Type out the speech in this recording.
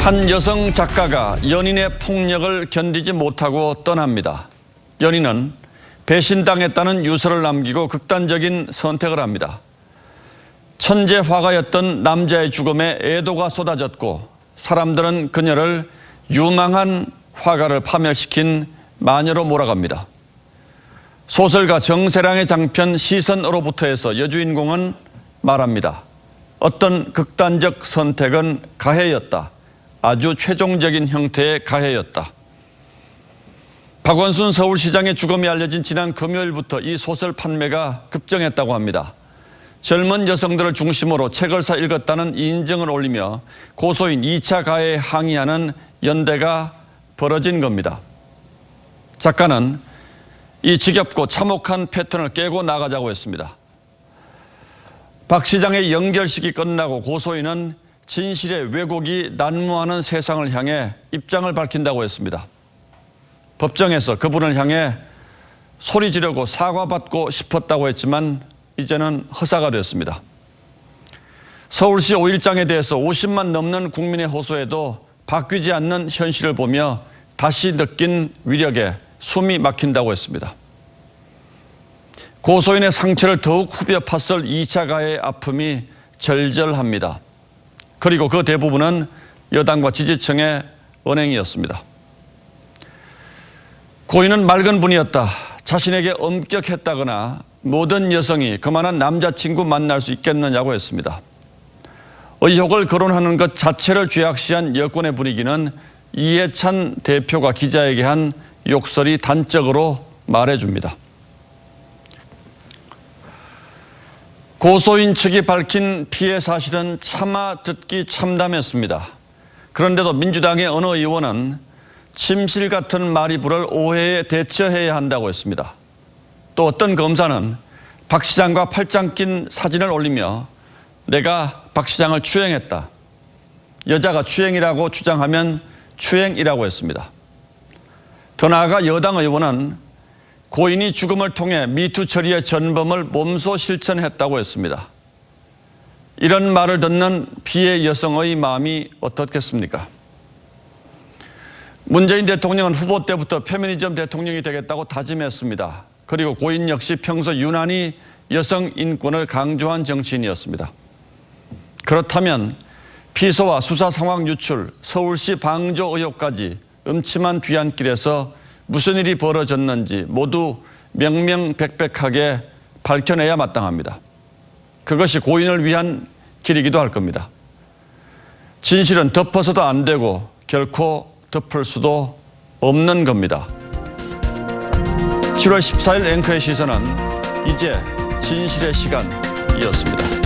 한 여성 작가가 연인의 폭력을 견디지 못하고 떠납니다. 연인은 배신당했다는 유서를 남기고 극단적인 선택을 합니다. 천재 화가였던 남자의 죽음에 애도가 쏟아졌고 사람들은 그녀를 유망한 화가를 파멸시킨 마녀로 몰아갑니다. 소설가 정세량의 장편 시선으로부터에서 여주인공은 말합니다. 어떤 극단적 선택은 가해였다. 아주 최종적인 형태의 가해였다. 박원순 서울시장의 죽음이 알려진 지난 금요일부터 이 소설 판매가 급증했다고 합니다. 젊은 여성들을 중심으로 책을 사 읽었다는 인증을 올리며 고소인 2차 가해에 항의하는 연대가 벌어진 겁니다. 작가는 이 지겹고 참혹한 패턴을 깨고 나가자고 했습니다. 박 시장의 연결식이 끝나고 고소인은 진실의 왜곡이 난무하는 세상을 향해 입장을 밝힌다고 했습니다. 법정에서 그분을 향해 소리 지르고 사과받고 싶었다고 했지만 이제는 허사가 됐습니다. 서울시 5.1장에 대해서 50만 넘는 국민의 호소에도 바뀌지 않는 현실을 보며 다시 느낀 위력에 숨이 막힌다고 했습니다. 고소인의 상처를 더욱 후벼 팠을 2차 가해의 아픔이 절절합니다. 그리고 그 대부분은 여당과 지지층의 언행이었습니다. 고인은 맑은 분이었다. 자신에게 엄격했다거나 모든 여성이 그만한 남자친구 만날 수 있겠느냐고 했습니다. 의혹을 거론하는 것 자체를 죄악시한 여권의 분위기는 이해찬 대표가 기자에게 한 욕설이 단적으로 말해줍니다. 고소인 측이 밝힌 피해 사실은 차마 듣기 참담했습니다. 그런데도 민주당의 어느 의원은 침실 같은 말이 부를 오해에 대처해야 한다고 했습니다. 또 어떤 검사는 박 시장과 팔짱 낀 사진을 올리며 내가 박 시장을 추행했다. 여자가 추행이라고 주장하면 추행이라고 했습니다. 더 나아가 여당 의원은 고인이 죽음을 통해 미투 처리의 전범을 몸소 실천했다고 했습니다. 이런 말을 듣는 피해 여성의 마음이 어떻겠습니까? 문재인 대통령은 후보 때부터 페미니즘 대통령이 되겠다고 다짐했습니다. 그리고 고인 역시 평소 유난히 여성 인권을 강조한 정치인이었습니다. 그렇다면 피소와 수사 상황 유출, 서울시 방조 의혹까지 음침한 뒤안길에서 무슨 일이 벌어졌는지 모두 명명백백하게 밝혀내야 마땅합니다. 그것이 고인을 위한 길이기도 할 겁니다. 진실은 덮어서도 안 되고 결코 덮을 수도 없는 겁니다. 7월 14일 앵커의 시선은 이제 진실의 시간이었습니다.